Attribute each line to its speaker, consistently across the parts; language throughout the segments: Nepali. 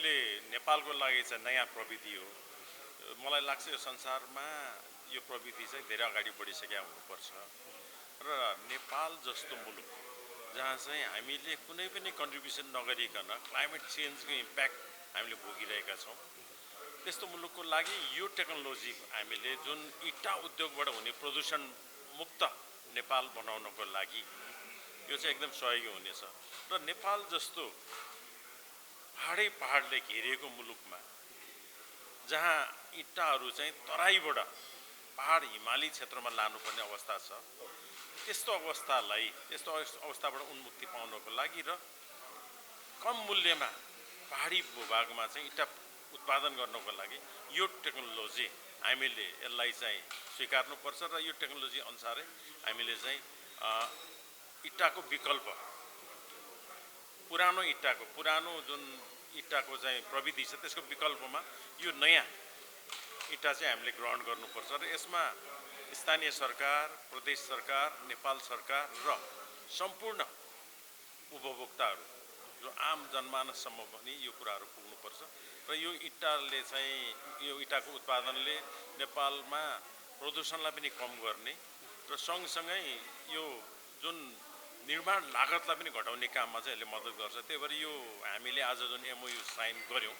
Speaker 1: अहिले नेपालको लागि चाहिँ नयाँ प्रविधि हो। मलाई लाग्छ यो संसारमा यो प्रविधि चाहिँ धेरै अगाडि बढिसकेका हुनुपर्छ र नेपाल जस्तो मुलुक जहाँ चाहिँ हामीले कुनै पनि कन्ट्रिब्युसन नगरिकन क्लाइमेट चेन्जको इम्प्याक्ट हामीले भोगिरहेका छौँ, त्यस्तो मुलुकको लागि यो टेक्नोलोजी हामीले जुन इटा उद्योगबाट हुने प्रदूषण मुक्त नेपाल बनाउनको लागि यो चाहिँ एकदम सहयोगी हुनेछ। र नेपाल जस्तो पहाडले घेरिएको मुलुकमा जहाँ इट्टाहरू चाहिँ तराईबाट पहाड हिमाली क्षेत्रमा लानुपर्ने अवस्था छ, त्यस्तो अवस्थाबाट उन्मुक्ति पाउनको लागि र कम मूल्यमा पहाडी भूभागमा चाहिँ इट्टा उत्पादन गर्नको लागि यो टेक्नोलोजी हामीले यसलाई चाहिँ स्वीकार्नुपर्छ र यो टेक्नोलोजी अनुसारै हामीले चाहिँ इट्टाको विकल्प पुरानो जुन इट्टाको चाहिँ प्रविधि छ त्यसको विकल्पमा यो नयाँ इट्टा चाहिँ हामीले ग्रहण गर्नुपर्छ र यसमा स्थानीय सरकार, प्रदेश सरकार, नेपाल सरकार र सम्पूर्ण उपभोक्ताहरू जो आम जनमानससम्म पनि यो कुराहरू पुग्नुपर्छ र यो इट्टाको उत्पादनले नेपालमा प्रदूषणलाई पनि कम गर्ने र सँगसँगै यो जुन निर्माण लागतलाई पनि घटाउने काममा चाहिँ यसले मद्दत गर्छ। त्यही भएर यो हामीले आज जुन MOU साइन गर्यौँ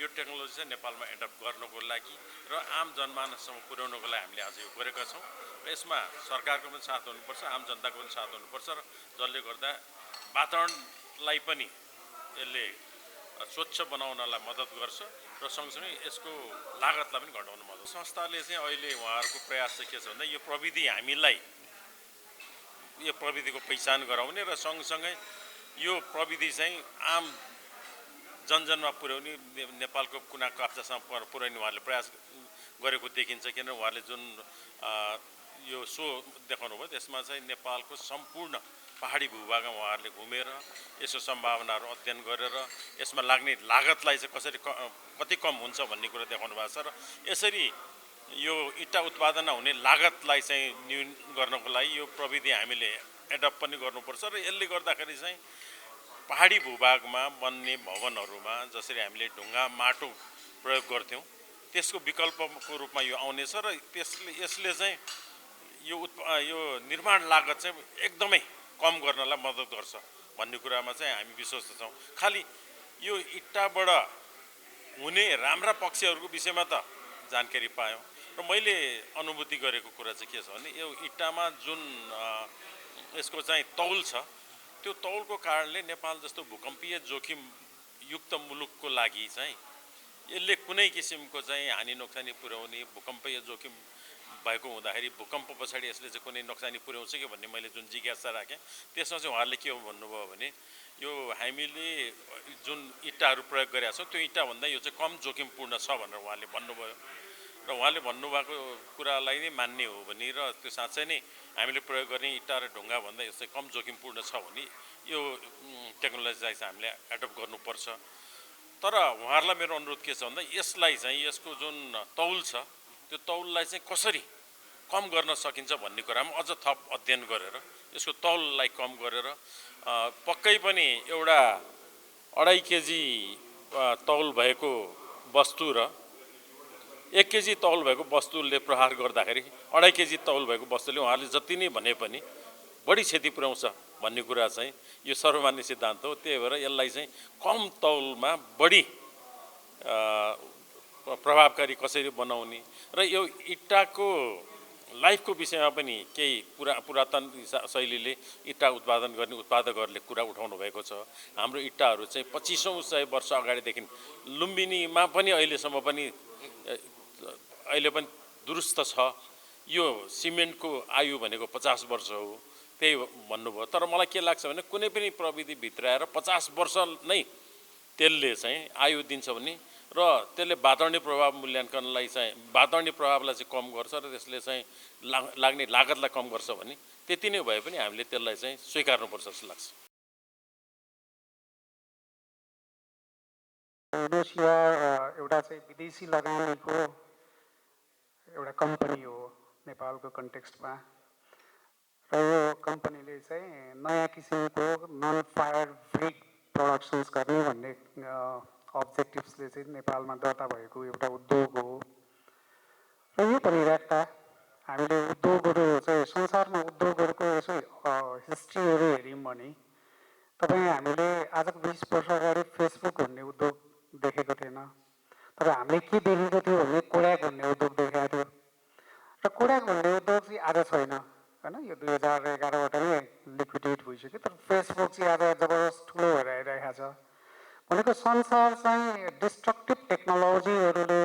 Speaker 1: यो टेक्नोलोजी चाहिँ नेपालमा एडप्ट गर्नको लागि र आम जनमानससम्म पुर्याउनको लागि हामीले आज यो गरेका छौँ र यसमा सरकारको पनि साथ हुनुपर्छ, आम जनताको पनि साथ हुनुपर्छ र जसले गर्दा वातावरणलाई पनि यसले स्वच्छ बनाउनलाई मद्दत गर्छ र सँगसँगै यसको लागतलाई पनि घटाउन मद्दत। संस्थाले चाहिँ अहिले उहाँहरूको प्रयास चाहिँ के छ भन्दा यो प्रविधिको पहिचान गराउने र सँगसँगै यो प्रविधि चाहिँ आम जनजनमा पुर्याउने, नेपालको कुना काप्चासम्म पुर्याउने उहाँले प्रयास गरेको देखिन्छ। किन उहाँले जुन यो सो देखाउनु भयो त्यसमा चाहिँ नेपालको सम्पूर्ण पहाडी भूभागमा उहाँहरूले घुमेर यसको सम्भावनाहरू अध्ययन गरेर यसमा लाग्ने लागतलाई चाहिँ कति कम हुन्छ भन्ने कुरा देखाउनु भएको छ र यसरी यो इट्टा उत्पादनमा हुने लागतलाई चाहिँ न्यून गर्नको लागि यो प्रविधि हामीले एडप्ट पनि गर्नुपर्छ र यसले गर्दाखेरि चाहिँ पहाडी भूभागमा बन्ने भवनहरूमा जसरी हामीले ढुङ्गा माटो प्रयोग गर्थ्यौँ त्यसको विकल्पको रूपमा यो आउनेछ र यसले चाहिँ यो निर्माण लागत चाहिँ एकदमै कम गर्नलाई मद्दत गर्छ भन्ने कुरामा चाहिँ हामी विश्वस्त छौँ। खालि यो इट्टाबाट हुने राम्रा पक्षहरूको विषयमा त जानकारी पायौँ र मैले अनुभूति गरेको कुरा चाहिँ के छ भने यो इट्टामा जुन यसको चाहिँ तौल छ त्यो तौलको कारणले नेपाल जस्तो भूकम्पीय जोखिम युक्त मुलुकको लागि चाहिँ यसले कुनै किसिमको चाहिँ हानि नोक्सानी पुर्याउने, भूकम्पीय जोखिम भएको हुँदाखेरि भूकम्प पछाडि यसले चाहिँ कुनै नोक्सानी पुर्याउँछ कि भन्ने मैले जुन जिज्ञासा राखेँ त्यसमा चाहिँ उहाँहरूले के भन्नुभयो भने यो हामीले जुन इट्टाहरू प्रयोग गरेका छौँ त्यो इट्टाभन्दा यो चाहिँ कम जोखिमपूर्ण छ भनेर उहाँले भन्नुभयो र उहाँले भन्नुभएको कुरालाई नै मान्ने हो भने र त्यो साँच्चै नै हामीले प्रयोग गर्ने इट्टा र ढुङ्गाभन्दा यो चाहिँ कम जोखिमपूर्ण छ भने यो टेक्नोलोजीलाई चाहिँ हामीले एडप्ट गर्नुपर्छ। तर उहाँहरूलाई मेरो अनुरोध के छ भन्दा यसलाई चाहिँ यसको जुन तौल छ त्यो तौललाई चाहिँ कसरी कम गर्न सकिन्छ भन्ने कुरामा अझ थप अध्ययन गरेर यसको तौललाई कम गरेर पक्कै पनि एउटा 2.5 केजी तौल भएको वस्तु र 1 केजी तौल भएको वस्तुले प्रहार गर्दाखेरि 2.5 केजी तौल भएको वस्तुले उहाँले जति नै भने पनि बढी क्षति पुर्याउँछ भन्ने कुरा चाहिँ यो सर्वमान्य सिद्धान्त हो। त्यही भएर यसलाई चाहिँ कम तौलमा बढी प्रभावकारी कसरी बनाउने र यो इट्टाको लाइफको विषयमा पनि केही पुरातन शैलीले इट्टा उत्पादन गर्ने उत्पादकहरूले कुरा उठाउनु भएको छ। हाम्रो इट्टाहरू चाहिँ 2500 वर्ष अगाडिदेखि लुम्बिनीमा पनि अहिलेसम्म पनि अहिले पनि दुरुस्त छ। यो सिमेन्टको आयु भनेको 50 वर्ष हो त्यही भन्नुभयो। तर मलाई के लाग्छ भने कुनै पनि प्रविधि भित्राएर 50 वर्ष नै त्यसले चाहिँ आयु दिन्छ भने र त्यसले वातावरणीय प्रभाव मूल्याङ्कनलाई चाहिँ वातावरणीय प्रभावलाई चाहिँ कम गर्छ र त्यसले चाहिँ लाग्ने लागतलाई कम गर्छ भने त्यति नै भए पनि हामीले त्यसलाई चाहिँ स्वीकार्नुपर्छ जस्तो लाग्छ।
Speaker 2: इन्डोनेसिया एउटा चाहिँ विदेशी लगानीको एउटा कम्पनी हो नेपालको कन्टेक्स्टमा र यो कम्पनीले चाहिँ नयाँ किसिमको नन फायर ब्रिक प्रोडक्सन्स गर्ने भन्ने अब्जेक्टिभ्सले चाहिँ नेपालमा दर्ता भएको एउटा उद्योग हो र यो पनि राख्दा हामीले उद्योगहरू चाहिँ संसारमा उद्योगहरूको यसो हिस्ट्रीहरू हेऱ्यौँ भने तपाईँ हामीले आजको 20 वर्ष अगाडि फेसबुक भन्ने उद्योग देखेको थिएन तर हामीले के देखेको थियो भने कोड्याक भन्ने उद्योग देखेको थियो र कोड्याक भन्ने उद्योग चाहिँ आज छैन होइन यो 2011बाट नै लिक्विडेट भइसक्यो तर फेसबुक चाहिँ आज जबरजस्त ठुलो भएर आइरहेको छ भनेको संसार चाहिँ डिस्ट्रक्टिभ टेक्नोलोजीहरूले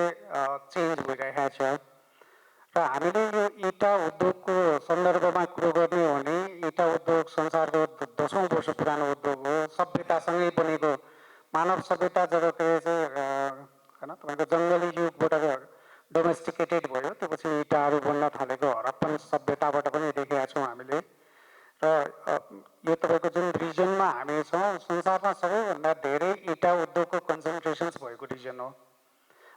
Speaker 2: चेन्ज भइरहेको छ र हामीले यो इटा उद्योगको सन्दर्भमा कुरो गर्ने हो भने इटा उद्योग संसारको 10औं वर्ष पुरानो उद्योग हो सभ्यतासँगै बनेको मानव सभ्यता जब चाहिँ होइन तपाईँको जङ्गली युगबाट डोमेस्टिकेटेड भयो त्यसपछि इटाहरू बन्न थालेको हरप्पन सभ्यताबाट पनि देखेका छौँ हामीले र यो तपाईँको जुन रिजनमा हामी छौँ संसारमा सबैभन्दा धेरै इटा उद्योगको कन्सन्ट्रेसन्स भएको रिजन हो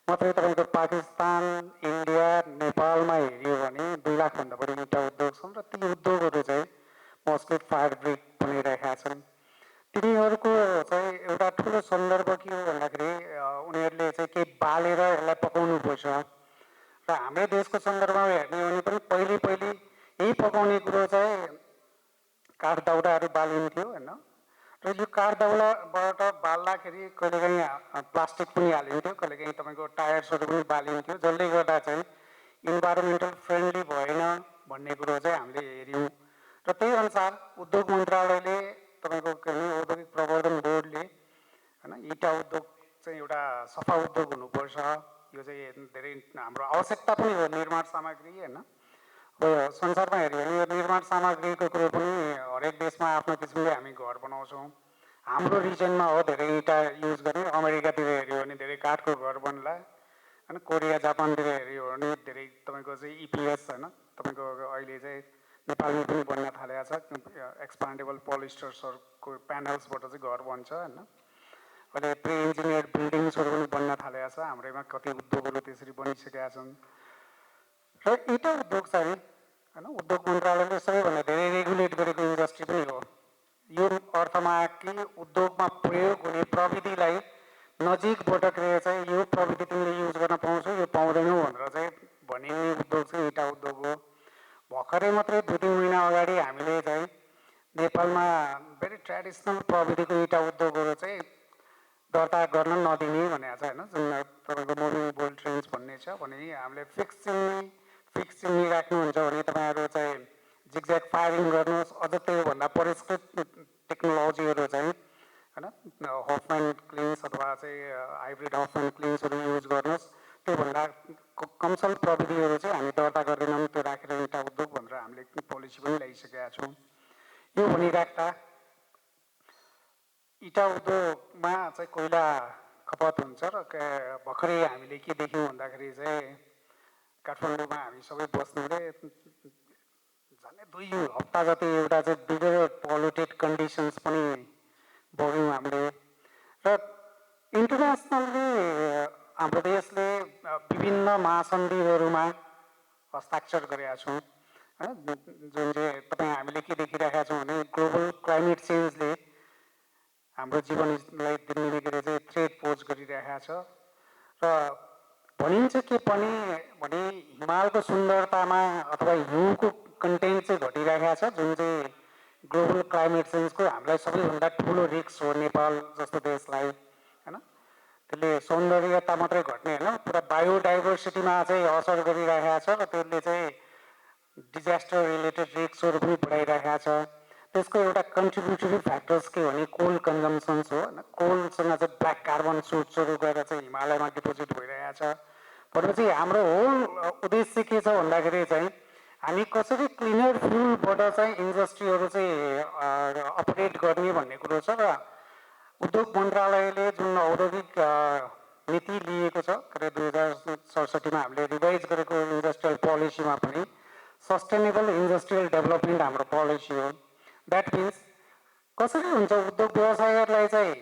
Speaker 2: मात्रै तपाईँको पाकिस्तान इन्डिया नेपालमा हेऱ्यो भने 2 लाखभन्दा बढी इटा उद्योग छन् र ती उद्योगहरू चाहिँ मोस्टली फायर ब्रिक बनिरहेका छन् तिनीहरूको चाहिँ एउटा ठुलो सन्दर्भ के हो भन्दाखेरि उनीहरूले चाहिँ केही बालेर यसलाई पकाउनुपर्छ र हाम्रो देशको सन्दर्भमा हेर्ने हो भने पनि पहिले यही पकाउने कुरो चाहिँ काठ दाउराहरू बालिन्थ्यो होइन र यो काठ दाउराबाट बाल्दाखेरि कहिलेकाहीँ प्लास्टिक पनि हालिन्थ्यो कहिलेकाहीँ तपाईँको टायर्सहरू पनि बालिन्थ्यो जसले गर्दा चाहिँ इन्भाइरोमेन्टल फ्रेन्डली भएन भन्ने कुरो चाहिँ हामीले हेऱ्यौँ र त्यही अनुसार उद्योग मन्त्रालयले तपाईँको के अरे औद्योगिक प्रवर्धन बोर्डले होइन इटा उद्योग चाहिँ एउटा सफा उद्योग हुनुपर्छ यो चाहिँ धेरै हाम्रो आवश्यकता पनि हो निर्माण सामग्री होइन अब संसारमा हेऱ्यो भने यो निर्माण सामग्रीको कुरो पनि हरेक देशमा आफ्नो किसिमले हामी घर बनाउँछौँ हाम्रो रिजनमा हो धेरै इटा युज गर्ने अमेरिकातिर हेऱ्यो भने धेरै काठको घर बन्ला होइन कोरिया जापानतिर हेऱ्यो भने धेरै तपाईँको चाहिँ इपिएस होइन तपाईँको अहिले चाहिँ नेपालमा पनि बन्न थालेको छ एक्सपान्डेबल पोलिस्टर्सहरूको प्यानल्सबाट चाहिँ घर बन्छ होइन अहिले प्रि इन्जिनियर्ड बिल्डिङ्सहरू पनि बन्न थालेको छ हाम्रोमा कति उद्योगहरू त्यसरी बनिसकेका छन् र इटा उद्योग चाहिँ होइन उद्योग मन्त्रालयले सबैभन्दा धेरै रेगुलेट गरेको इन्डस्ट्री पनि हो यो अर्थमा कि उद्योगमा प्रयोग हुने प्रविधिलाई नजिकबाट चाहिँ यो प्रविधि तिमीले युज गर्न पाउँछौ यो पाउँदैनौ भनेर चाहिँ भनिने उद्योग चाहिँ इटा उद्योग हो भर्खरै मात्रै 2-3 महिना अगाडि हामीले चाहिँ नेपालमा भेरी ट्रेडिसनल प्रविधिको इटा उद्योगहरू चाहिँ दर्ता गर्न नदिने भनेको छ होइन जुन तपाईँको मुभिङ बोल्ड ट्रेन्स भन्ने छ भने हामीले फिक्स चिम्नी राख्नुहुन्छ भने तपाईँहरू चाहिँ जिगज्याग फायरिङ गर्नुहोस् अझ त्योभन्दा परिष्कृत टेक्नोलोजीहरू चाहिँ होइन हफम्यान क्लिन्स अथवा चाहिँ हाइब्रिड हफम्यान क्लिन्सहरू युज गर्नुहोस् त्योभन्दा कमसल प्रविधिहरू चाहिँ हामी दर्ता गर्दैनौँ त्यो राखेर इटा उद्योग भनेर हामीले पोलिसी पनि ल्याइसकेका छौँ यो भनिराख्दा इटा उद्योगमा चाहिँ कोइला खपत हुन्छ र भर्खरै हामीले के देख्यौँ भन्दाखेरि चाहिँ काठमाडौँमा हामी सबै बस्नुले झन् 2 हप्ता जति एउटा चाहिँ बिगर पोल्युटेड कन्डिसन्स पनि भोग्यौँ हामीले र इन्टरनेसनल्ली हाम्रो देशले विभिन्न महासन्धिहरूमा हस्ताक्षर गरेका छौँ होइन जुन चाहिँ तपाईँ हामीले के देखिरहेका छौँ भने ग्लोबल क्लाइमेट चेन्जले हाम्रो जीवनलाई दिनदिनै गरी चाहिँ थ्रेट पोज गरिरहेको छ र भनिन्छ के पनि भने हिमालको सुन्दरतामा अथवा हिउँको कन्टेन्ट चाहिँ घटिरहेको छ जुन चाहिँ ग्लोबल क्लाइमेट चेन्जको हामीलाई सबैभन्दा ठुलो रिस्क हो नेपाल जस्तो देशलाई होइन त्यसले सौन्दर्यता मात्रै घट्ने होइन पुरा बायोडाइभर्सिटीमा चाहिँ असर गरिरहेको छ र त्यसले चाहिँ डिजास्टर रिलेटेड रिस्कहरू पनि बढाइरहेको छ त्यसको एउटा कन्ट्रिब्युटरी फ्याक्टर्स के भने कोल कन्जम्सन्स हो होइन कोलसँग चाहिँ ब्ल्याक कार्बन सुट्सहरू गएर चाहिँ हिमालयमा डिपोजिट भइरहेको छ भनेपछि हाम्रो होल उद्देश्य के छ भन्दाखेरि चाहिँ हामी कसरी क्लिनर फ्युलबाट चाहिँ इन्डस्ट्रीहरू चाहिँ अपरेट गर्ने भन्ने कुरो छ र उद्योग मन्त्रालयले जुन औद्योगिक नीति लिएको छ के अरे 2067मा हामीले रिभाइज गरेको इन्डस्ट्रियल पोलिसीमा पनि सस्टेनेबल इन्डस्ट्रियल डेभलपमेन्ट हाम्रो पोलिसी हो द्याट मिन्स कसरी हुन्छ उद्योग व्यवसायहरूलाई चाहिँ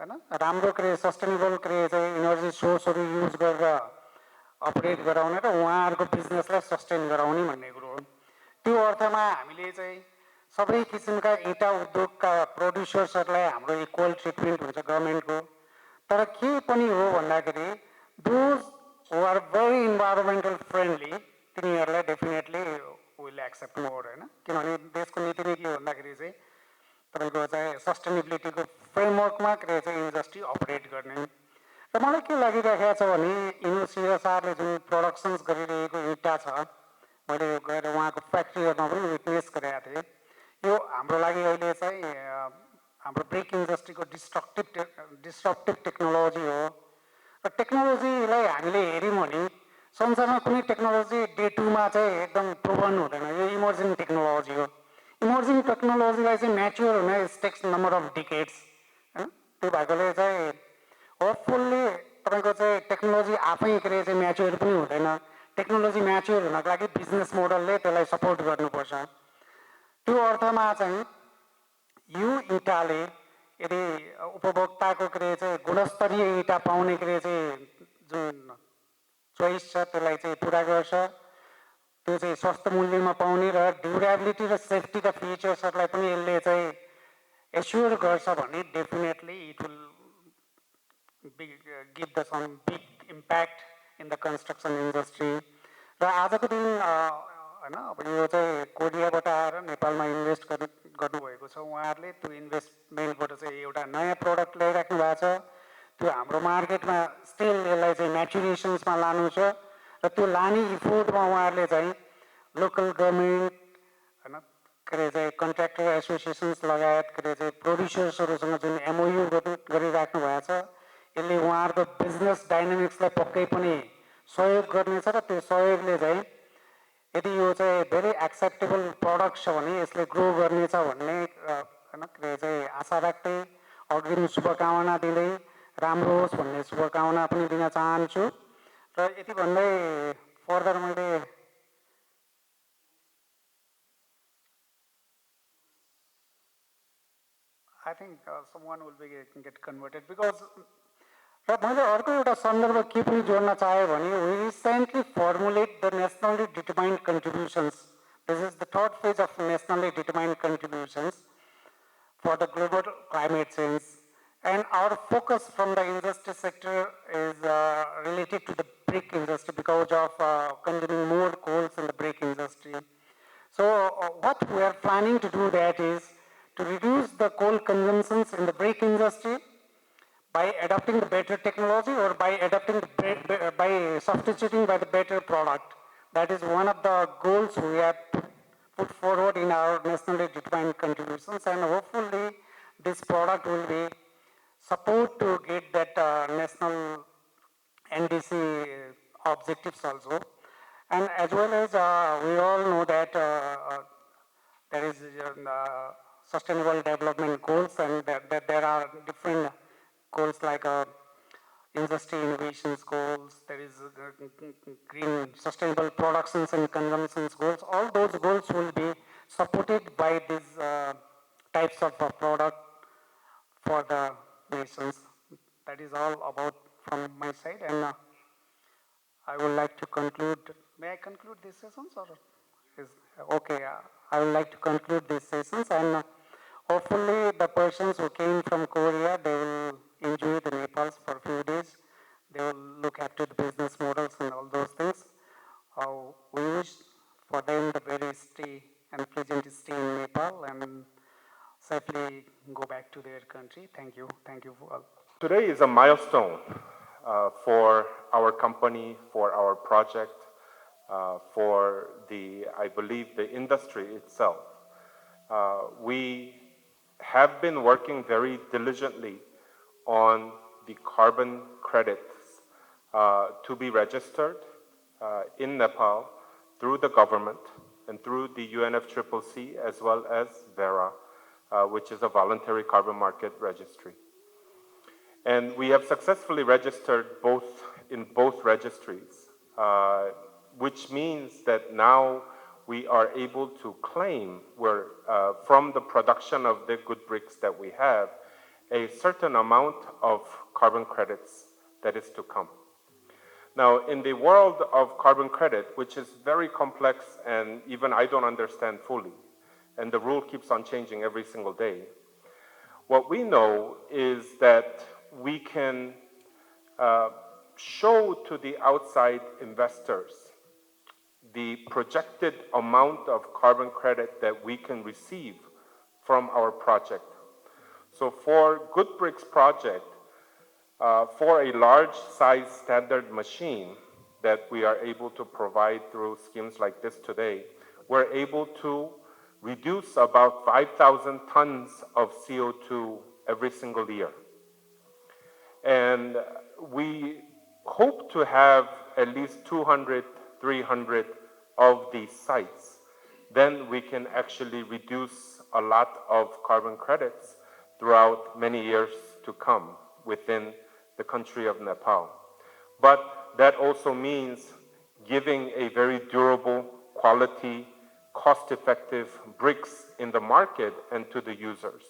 Speaker 2: होइन राम्रो सस्टेनेबल चाहिँ इनर्जी सोर्सहरू युज गरेर अपरेट गराउने र उहाँहरूको बिजनेसलाई सस्टेन गराउने भन्ने कुरो हो त्यो अर्थमा हामीले चाहिँ सबै किसिमका इटा उद्योगका प्रोड्युसर्सहरूलाई हाम्रो इक्वल ट्रिटमेन्ट हुन्छ गभर्मेन्टको तर के पनि हो भन्दाखेरि those who are very environmental friendly तिनीहरूलाई डेफिनेटली विल एक्सेप्ट मोर होइन किनभने देशको नीति नै के भन्दाखेरि चाहिँ तपाईँको चाहिँ सस्टेनेबिलिटीको फ्रेमवर्कमा चाहिँ इन्डस्ट्री अपरेट गर्ने र मलाई के लागिरहेको छ भने सिएसआरले जुन प्रडक्सन्स गरिरहेको इँटा छ मैले गएर उहाँको फ्याक्ट्रीहरूमा पनि विटनेस गरेको थिएँ यो हाम्रो लागि अहिले चाहिँ हाम्रो ब्रेक इन्डस्ट्रीको डिस्ट्रक्टिभ टेक्नोलोजी हो र टेक्नोलोजीलाई हामीले हेऱ्यौँ भने संसारमा कुनै टेक्नोलोजी डे टूमा चाहिँ एकदम प्रुभन हुँदैन यो इमर्जिङ टेक्नोलोजी हो इमर्जिङ टेक्नोलोजीलाई चाहिँ म्याच्योर हुन टेक्स नम्बर अफ डिकेड्स होइन त्यो भएकोले चाहिँ होपफुल्ली तपाईँको चाहिँ टेक्नोलोजी आफै चाहिँ म्याच्योर पनि हुँदैन टेक्नोलोजी म्याच्योर हुनको लागि बिजनेस मोडलले त्यसलाई सपोर्ट गर्नुपर्छ त्यो अर्थमा चाहिँ यो इँटाले यदि उपभोक्ताको चाहिँ गुणस्तरीय इँटा पाउने चाहिँ जुन चोइस छ त्यसलाई चाहिँ पुरा गर्छ त्यो चाहिँ सस्तो मूल्यमा पाउने र ड्युरेबिलिटी र सेफ्टीका फिचर्सहरूलाई पनि यसले चाहिँ एस्योर गर्छ भने definitely it will give the some big impact in the construction industry र आजको दिन होइन अब यो चाहिँ कोरियाबाट आएर नेपालमा इन्भेस्ट गर्नुभएको छ उहाँहरूले त्यो इन्भेस्टमेन्टबाट चाहिँ एउटा नयाँ प्रडक्ट ल्याइराख्नु भएको छ त्यो हाम्रो मार्केटमा स्टिल यसलाई चाहिँ म्याचुरेसन्समा लानु छ र त्यो लाने इफोर्टमा उहाँहरूले चाहिँ लोकल गभर्मेन्ट होइन के अरे चाहिँ कन्ट्र्याक्टर एसोसिएसन्स लगायत के अरे चाहिँ प्रोड्युसर्सहरूसँग जुन एमओयू गरिराख्नु भएको छ यसले उहाँहरूको बिजनेस डाइनामिक्सलाई पक्कै पनि सहयोग गर्नेछ र त्यो सहयोगले चाहिँ यदि यो चाहिँ भेरी एक्सेप्टेबल प्रडक्ट छ भने यसले ग्रो गर्नेछ भन्ने होइन के अरे चाहिँ आशा राख्दै अग्रिम शुभकामना दिँदै राम्रो होस् भन्ने शुभकामना पनि दिन चाहन्छु र यति भन्दै फर्दर मैले I think someone will get converted because र मैले अर्को एउटा सन्दर्भ के पनि जोड्न चाहे भने we recently formulate the nationally determined contributions. This is the third phase of nationally determined contributions for the global climate change. And our focus from the industry sector is related to the brick industry because of consuming more coals in the brick industry. So what we are planning to do that is to reduce the coal consumptions in the brick industry by adopting the better technology or by adopting by substituting by the better product. That is one of the goals we have put forward in our nationally determined contributions, and hopefully this product will be support to get that national NDC objectives also. And as well as we all know that there is sustainable development goals, and that there are different goals like industry innovations goals, there is green sustainable productions and consumptions goals. All those goals will be supported by these types of product for the nations. That is all about from my side, and I would like to conclude. May I conclude these sessions, or is okay? I would like to conclude these sessions, and hopefully the persons who came from Korea, they will enjoy the Nepal for a few days. They will look after the business models and all those things. We wish for them the very stay and pleasant stay in Nepal and safely go back to their country. Thank you. Thank you for all.
Speaker 3: Today is a milestone for our company, for our project, for I believe, the industry itself. We have been working very diligently on the carbon credits to be registered in Nepal through the government and through the UNFCCC as well as VERA, which is a voluntary carbon market registry. And we have successfully registered in both registries, which means that now we are able to claim from the production of the good bricks that we have, a certain amount of carbon credits that is to come. Now, in the world of carbon credit, which is very complex and even I don't understand fully, and the rule keeps on changing every single day, what we know is that we can show to the outside investors the projected amount of carbon credit that we can receive from our project. So for Good Bricks project, for a large size standard machine that we are able to provide through schemes like this today, we're able to reduce about 5,000 tons of CO2 every single year. And we hope to have at least 200, 300 of these sites. Then we can actually reduce a lot of carbon credits throughout many years to come within the country of Nepal. But that also means giving a very durable, quality, cost-effective bricks in the market and to the users.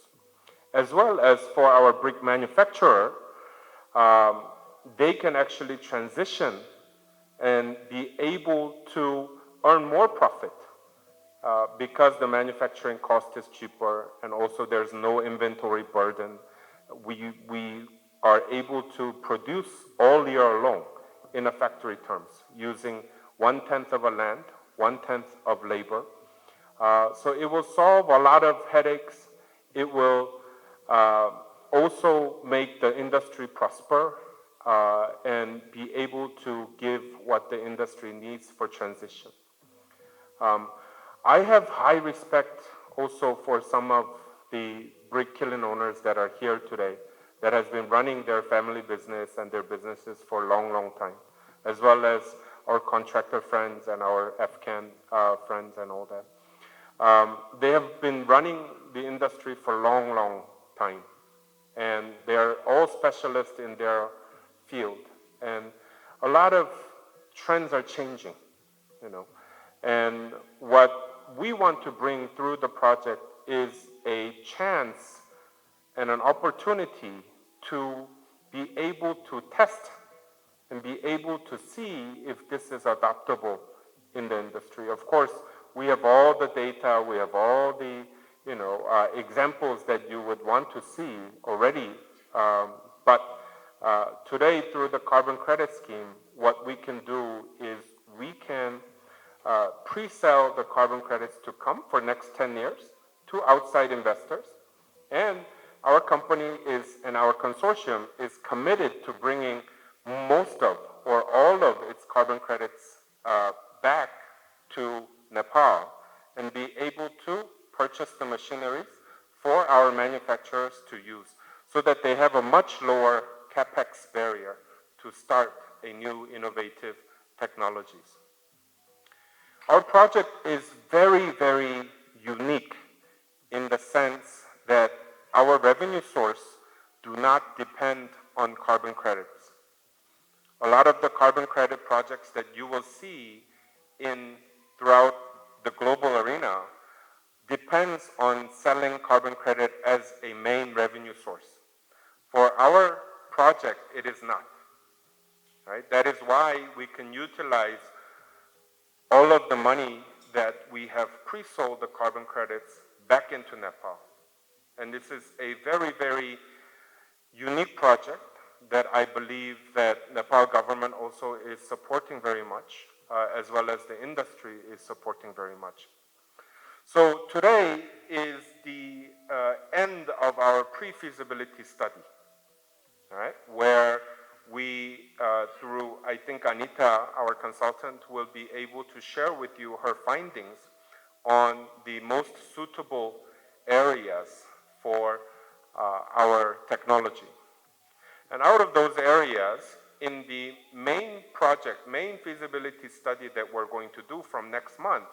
Speaker 3: As well as for our brick manufacturer, they can actually transition and be able to earn more profit because the manufacturing cost is cheaper and also there's no inventory burden. We are able to produce all year long in a factory terms using 1/10 of a land, 1/10 of labor. So it will solve a lot of headaches. It will also make the industry prosper and be able to give what the industry needs for transition. I have high respect also for some of the brick kiln owners that are here today that has been running their family business and their businesses for a long, long time, as well as our contractor friends and our FCAN friends and all that. They have been running the industry for a long, long time, and they're all specialists in their field. And a lot of trends are changing, you know. And what we want to bring through the project is a chance and an opportunity to be able to test and be able to see if this is adoptable in the industry. Of course, we have all the data, we have all the examples that you would want to see already, but today through the carbon credit scheme, what we can do is we can pre-sell the carbon credits to come for next 10 years to outside investors. And our company and our consortium is committed to bringing most of or all of its carbon credits back to Nepal and be able to purchase the machineries for our manufacturers to use so that they have a much lower capex barrier to start a new innovative technologies. Our project is very, very unique in the sense that our revenue source do not depend on carbon credits. A lot of the carbon credit projects that you will see throughout the global arena depends on selling carbon credit as a main revenue source. For our project, it is not. Right? That is why we can utilize all of the money that we have pre-sold the carbon credits back into Nepal. And this is a very, very unique project that I believe that Nepal government also is supporting very much, as well as the industry is supporting very much. So today is the end of our pre-feasibility study, all right, where we, through, I think Anita, our consultant, will be able to share with you her findings on the most suitable areas for our technology. And out of those areas, in the main project, main feasibility study that we're going to do from next month,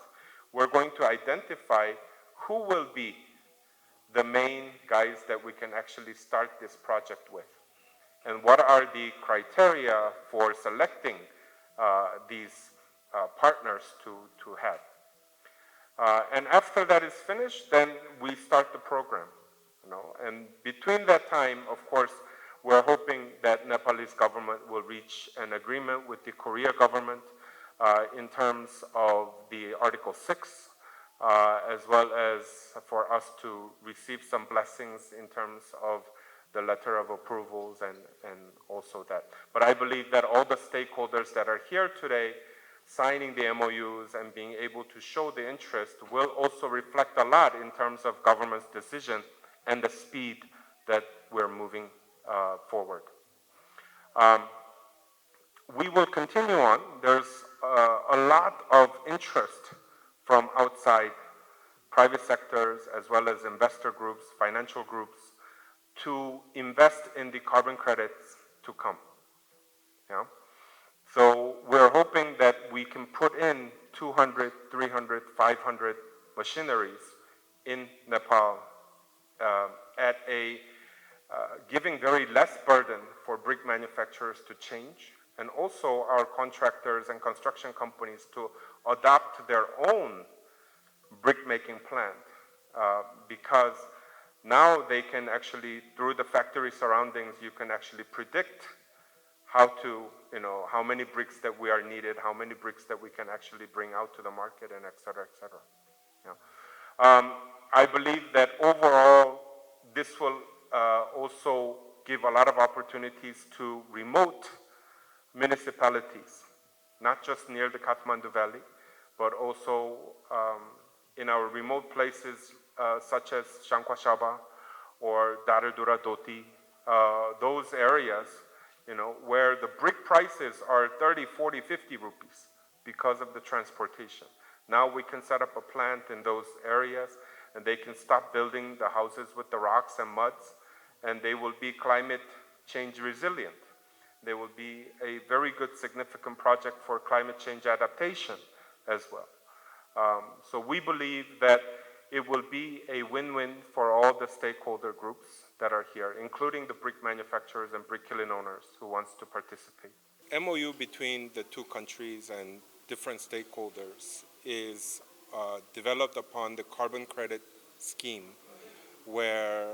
Speaker 3: we're going to identify who will be the main guys that we can actually start this project with. And what are the criteria for selecting these partners to have. And after that is finished, then we start the program. And between that time, of course, we're hoping that Nepalese government will reach an agreement with the Korea government in terms of the Article 6, as well as for us to receive some blessings in terms of the letter of approvals and also that. But I believe that all the stakeholders that are here today signing the MOUs and being able to show the interest will also reflect a lot in terms of government's decision and the speed that we're moving forward. We will continue on. There's a lot of interest from outside private sectors as well as investor groups, financial groups, to invest in the carbon credits to come. Yeah? So we're hoping that we can put in 200, 300, 500 machineries in Nepal at a giving very less burden for brick manufacturers to change, and also our contractors and construction companies to adopt their own brick making plant, because now they can actually, through the factory surroundings, you can actually predict how to, how many bricks that we are needed, how many bricks that we can actually bring out to the market, and et cetera, et cetera. Yeah. I believe that overall, this will also give a lot of opportunities to remote municipalities, not just near the Kathmandu Valley, but also in our remote places such as Shankwashaba or Daradura Doti, those areas, where the brick prices are 30, 40, 50 rupees because of the transportation. Now we can set up a plant in those areas, and they can stop building the houses with the rocks and muds, and they will be climate change resilient. They will be a very good significant project for climate change adaptation as well. So we believe that it will be a win-win for all the stakeholder groups that are here, including the brick manufacturers and brick kiln owners who wants to participate.
Speaker 4: MOU between the two countries and different stakeholders is developed upon the carbon credit scheme, where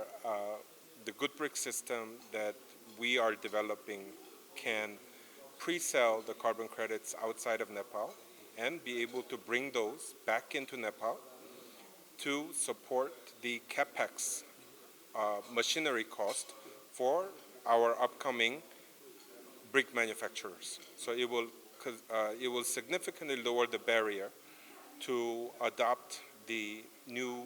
Speaker 4: the good brick system that we are developing can pre-sell the carbon credits outside of Nepal and be able to bring those back into Nepal to support the capex machinery cost for our upcoming brick manufacturers. So it will significantly lower the barrier to adopt the new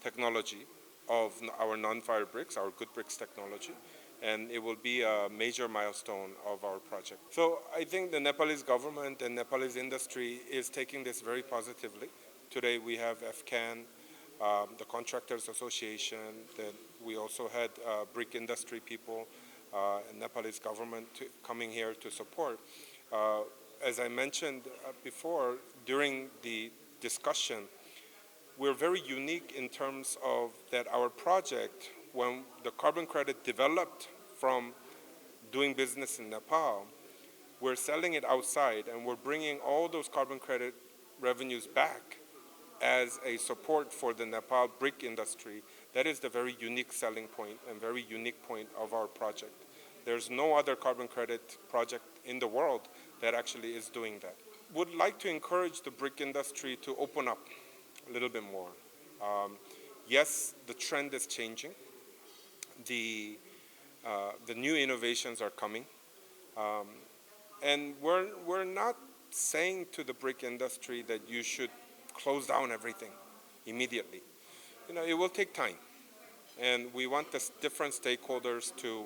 Speaker 4: technology of our non-fire bricks, our good bricks technology, and it will be a major milestone of our project. So I think the Nepalese government and Nepalese industry is taking this very positively. Today we have FCAN, the Contractors Association, that we also had brick industry people and Nepalese government coming here to support. As I mentioned before, during the discussion, we're very unique in terms of that our project, when the carbon credit developed from doing business in Nepal, we're selling it outside and we're bringing all those carbon credit revenues back as a support for the Nepal brick industry. That is the very unique selling point and very unique point of our project. There's no other carbon credit project in the world that actually is doing that. Would like to encourage the brick industry to open up a little bit more. Yes, the trend is changing. The new innovations are coming. And we're not saying to the brick industry that you should close down everything immediately. It will take time. And we want the different stakeholders to